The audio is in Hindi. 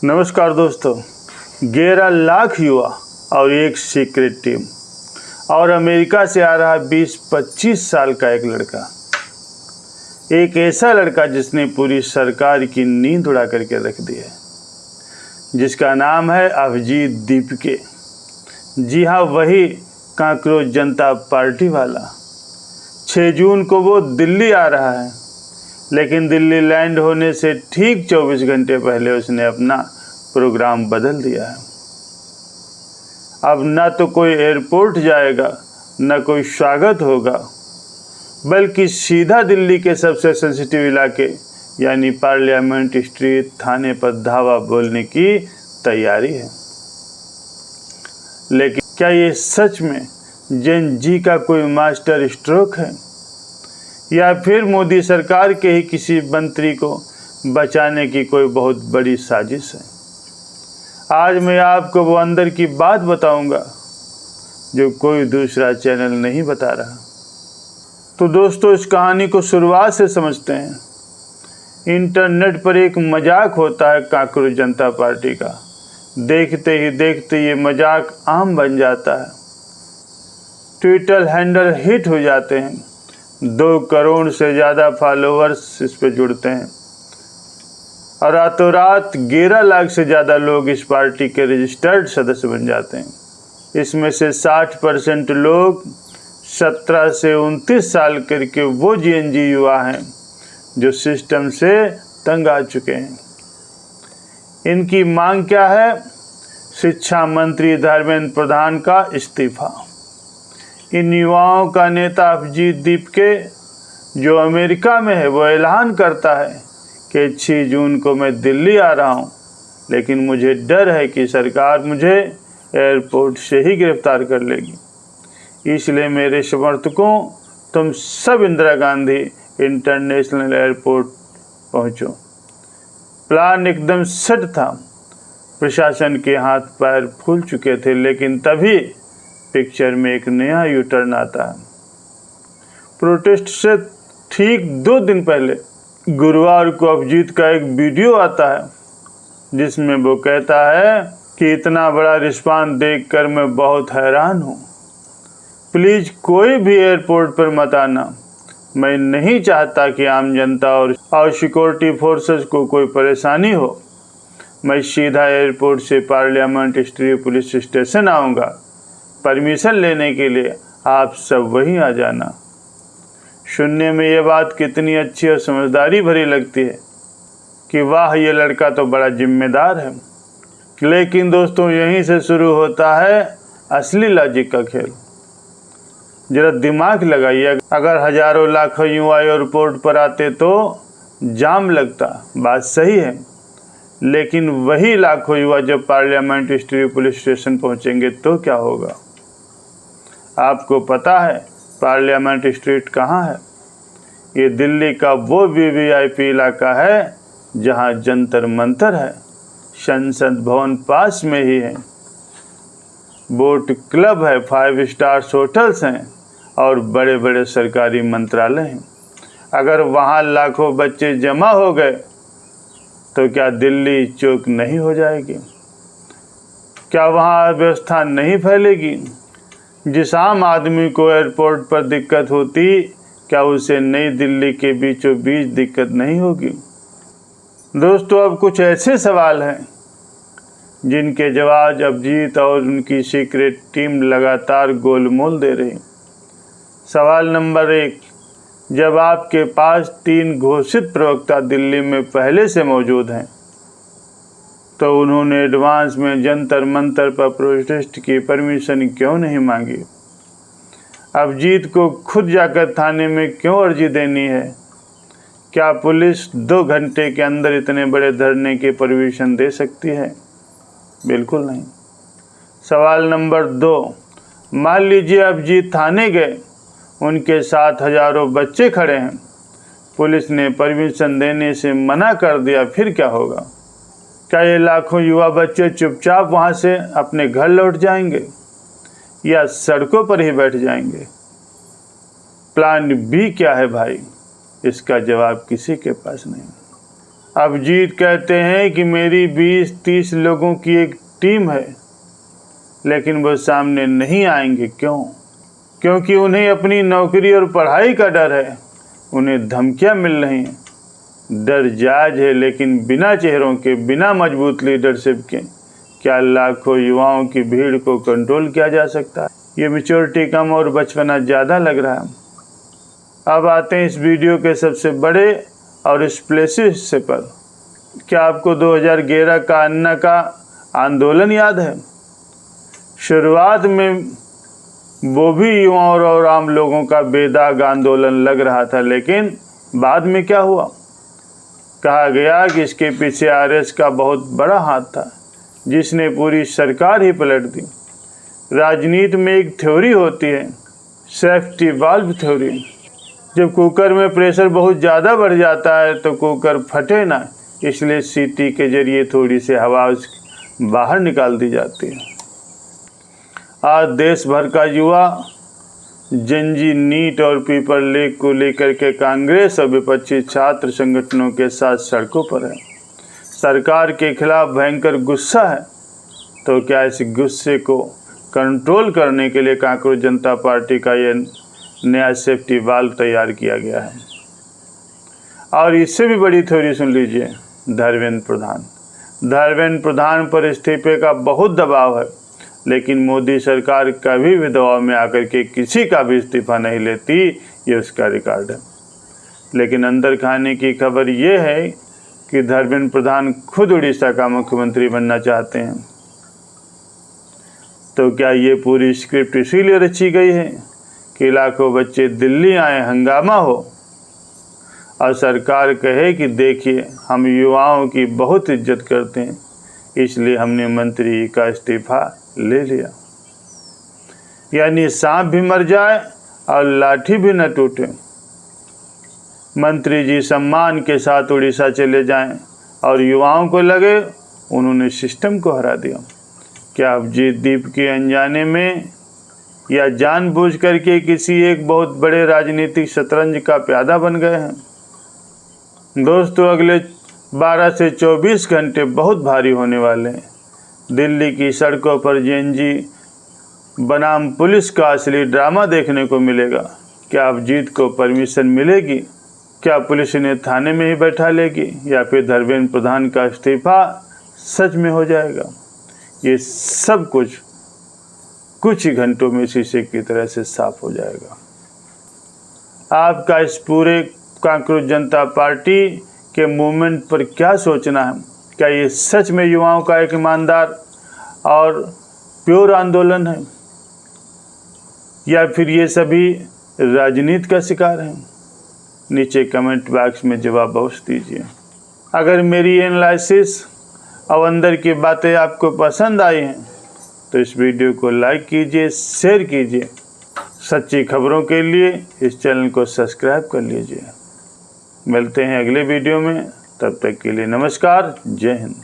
नमस्कार दोस्तों। 11 लाख युवा और एक सीक्रेट टीम और अमेरिका से आ रहा 20-25 साल का एक लड़का, एक ऐसा लड़का जिसने पूरी सरकार की नींद उड़ा करके रख दी है, जिसका नाम है अभिजीत दीपके। जी हाँ, वही कॉकरोच जनता पार्टी वाला। 6 जून को वो दिल्ली आ रहा है, लेकिन दिल्ली लैंड होने से ठीक 24 घंटे पहले उसने अपना प्रोग्राम बदल दिया है। अब न तो कोई एयरपोर्ट जाएगा, न कोई स्वागत होगा, बल्कि सीधा दिल्ली के सबसे सेंसिटिव इलाके यानी पार्लियामेंट स्ट्रीट थाने पर धावा बोलने की तैयारी है। लेकिन क्या ये सच में जेन जी का कोई मास्टर स्ट्रोक है, या फिर मोदी सरकार के ही किसी मंत्री को बचाने की कोई बहुत बड़ी साजिश है? आज मैं आपको वो अंदर की बात बताऊंगा जो कोई दूसरा चैनल नहीं बता रहा। तो दोस्तों, इस कहानी को शुरुआत से समझते हैं। इंटरनेट पर एक मजाक होता है कॉकरोच जनता पार्टी का। देखते ही देखते ये मजाक आम बन जाता है। ट्विटर हैंडल हिट हो जाते हैं। 2 करोड़ से ज़्यादा फॉलोअर्स इस पे जुड़ते हैं और रातों रात 11 लाख से ज़्यादा लोग इस पार्टी के रजिस्टर्ड सदस्य बन जाते हैं। इसमें से 60% लोग 17 से 29 साल करके वो जेएनजी युवा हैं जो सिस्टम से तंग आ चुके हैं। इनकी मांग क्या है? शिक्षा मंत्री धर्मेंद्र प्रधान का इस्तीफा। इन युवाओं का नेता अभिजीत दीपके, जो अमेरिका में है, वो ऐलान करता है कि 6 जून को मैं दिल्ली आ रहा हूँ, लेकिन मुझे डर है कि सरकार मुझे एयरपोर्ट से ही गिरफ्तार कर लेगी। इसलिए मेरे समर्थकों, तुम सब इंदिरा गांधी इंटरनेशनल एयरपोर्ट पहुँचो। प्लान एकदम सेट था। प्रशासन के हाथ पैर फूल चुके थे, लेकिन तभी पिक्चर में एक नया यू टर्न आता है। प्रोटेस्ट से ठीक 2 दिन पहले गुरुवार को अभिजीत का एक वीडियो आता है, जिसमें वो कहता है कि इतना बड़ा रिस्पांस देखकर मैं बहुत हैरान हूँ। प्लीज़ कोई भी एयरपोर्ट पर मत आना। मैं नहीं चाहता कि आम जनता और सिक्योरिटी फोर्सेस को कोई परेशानी हो। मैं सीधा एयरपोर्ट से पार्लियामेंट स्ट्रीट पुलिस स्टेशन आऊँगा। परमिशन लेने के लिए आप सब वहीं आ जाना। सुनने में ये बात कितनी अच्छी और समझदारी भरी लगती है कि वाह, ये लड़का तो बड़ा जिम्मेदार है। लेकिन दोस्तों, यहीं से शुरू होता है असली लॉजिक का खेल। जरा दिमाग लगाइए, अगर हजारों लाखों युवा एयरपोर्ट पर आते तो जाम लगता, बात सही है। लेकिन वही लाखों युवा जब पार्लियामेंट स्ट्रीट पुलिस स्टेशन पहुंचेंगे तो क्या होगा? आपको पता है पार्लियामेंट स्ट्रीट कहाँ है? ये दिल्ली का वो वीवीआईपी इलाका है जहाँ जंतर मंतर है। संसद भवन पास में ही है। बोट क्लब है, 5 स्टार्स होटल्स हैं और बड़े बड़े सरकारी मंत्रालय हैं। अगर वहाँ लाखों बच्चे जमा हो गए तो क्या दिल्ली चौक नहीं हो जाएगी? क्या वहाँ अव्यवस्था नहीं फैलेगी? जिस आम आदमी को एयरपोर्ट पर दिक्कत होती, क्या उसे नई दिल्ली के बीचों बीच दिक्कत नहीं होगी? दोस्तों, अब कुछ ऐसे सवाल हैं जिनके जवाब अभिजीत और उनकी सीक्रेट टीम लगातार गोलमोल दे रही। सवाल नंबर 1, जब आपके पास 3 घोषित प्रवक्ता दिल्ली में पहले से मौजूद हैं, तो उन्होंने एडवांस में जंतर मंतर पर प्रोटेस्ट की परमिशन क्यों नहीं मांगी? अभिजीत को खुद जाकर थाने में क्यों अर्जी देनी है? क्या पुलिस 2 घंटे के अंदर इतने बड़े धरने की परमिशन दे सकती है? बिल्कुल नहीं। सवाल नंबर 2, मान लीजिए अभिजीत थाने गए, उनके साथ हजारों बच्चे खड़े हैं, पुलिस ने परमिशन देने से मना कर दिया, फिर क्या होगा? क्या ये लाखों युवा बच्चे चुपचाप वहाँ से अपने घर लौट जाएंगे या सड़कों पर ही बैठ जाएंगे? प्लान बी क्या है भाई? इसका जवाब किसी के पास नहीं। अभिजीत कहते हैं कि मेरी 20-30 लोगों की एक टीम है, लेकिन वो सामने नहीं आएंगे। क्यों? क्योंकि उन्हें अपनी नौकरी और पढ़ाई का डर है। उन्हें धमकियां मिल रही हैं। डर जायज है, लेकिन बिना चेहरों के, बिना मजबूत लीडरशिप के क्या लाखों युवाओं की भीड़ को कंट्रोल किया जा सकता है? ये मैच्योरिटी कम और बचपना ज़्यादा लग रहा है। अब आते हैं इस वीडियो के सबसे बड़े और एक्सप्लोसिव हिस्से पर। क्या आपको 2011 का अन्ना का आंदोलन याद है? शुरुआत में वो भी युवाओं और आम लोगों का बेदाग आंदोलन लग रहा था, लेकिन बाद में क्या हुआ? कहा गया कि इसके पीछे आरएस का बहुत बड़ा हाथ था, जिसने पूरी सरकार ही पलट दी। राजनीति में एक थ्योरी होती है, सेफ्टी वाल्व थ्योरी। जब कुकर में प्रेशर बहुत ज़्यादा बढ़ जाता है तो कुकर फटे ना, इसलिए सीटी के जरिए थोड़ी सी हवा बाहर निकाल दी जाती है। आज देश भर का युवा जेनजी, नीट और पेपर लीक को लेकर के कांग्रेस और विपक्षी छात्र संगठनों के साथ सड़कों पर है। सरकार के खिलाफ भयंकर गुस्सा है। तो क्या इस गुस्से को कंट्रोल करने के लिए कांग्रेस जनता पार्टी का यह नया सेफ्टी वाल्व तैयार किया गया है? और इससे भी बड़ी थ्योरी सुन लीजिए, धर्मेंद्र प्रधान। धर्मेंद्र प्रधान पर इस्तीफे का बहुत दबाव है, लेकिन मोदी सरकार कभी भी दबाव में आकर के किसी का भी इस्तीफा नहीं लेती, ये उसका रिकॉर्ड है। लेकिन अंदर खाने की खबर ये है कि धर्मेंद्र प्रधान खुद उड़ीसा का मुख्यमंत्री बनना चाहते हैं। तो क्या ये पूरी स्क्रिप्ट इसीलिए रची गई है कि लाखों बच्चे दिल्ली आए, हंगामा हो और सरकार कहे कि देखिए हम युवाओं की बहुत इज्जत करते हैं, इसलिए हमने मंत्री का इस्तीफा ले लिया? यानी सांप भी मर जाए और लाठी भी न टूटे। मंत्री जी सम्मान के साथ उड़ीसा चले जाएं और युवाओं को लगे उन्होंने सिस्टम को हरा दिया। क्या अभिजीत दीप के अनजाने में या जानबूझ करके किसी एक बहुत बड़े राजनीतिक शतरंज का प्यादा बन गए हैं? दोस्तों, अगले 12 से 24 घंटे बहुत भारी होने वाले हैं। दिल्ली की सड़कों पर जेनजी बनाम पुलिस का असली ड्रामा देखने को मिलेगा। क्या अभिजीत को परमिशन मिलेगी? क्या पुलिस इन्हें थाने में ही बैठा लेगी? या फिर धर्मेंद्र प्रधान का इस्तीफा सच में हो जाएगा? ये सब कुछ ही घंटों में शीशे की तरह से साफ हो जाएगा। आपका इस पूरे कांग्रेस जनता पार्टी के मूवमेंट पर क्या सोचना है? क्या ये सच में युवाओं का एक ईमानदार और प्योर आंदोलन है, या फिर ये सभी राजनीति का शिकार हैं? नीचे कमेंट बॉक्स में जवाब अवश्य दीजिए। अगर मेरी एनालिसिस और अंदर की बातें आपको पसंद आई हैं तो इस वीडियो को लाइक कीजिए, शेयर कीजिए। सच्ची खबरों के लिए इस चैनल को सब्सक्राइब कर लीजिए। मिलते हैं अगले वीडियो में, तब तक के लिए नमस्कार, जय हिंद।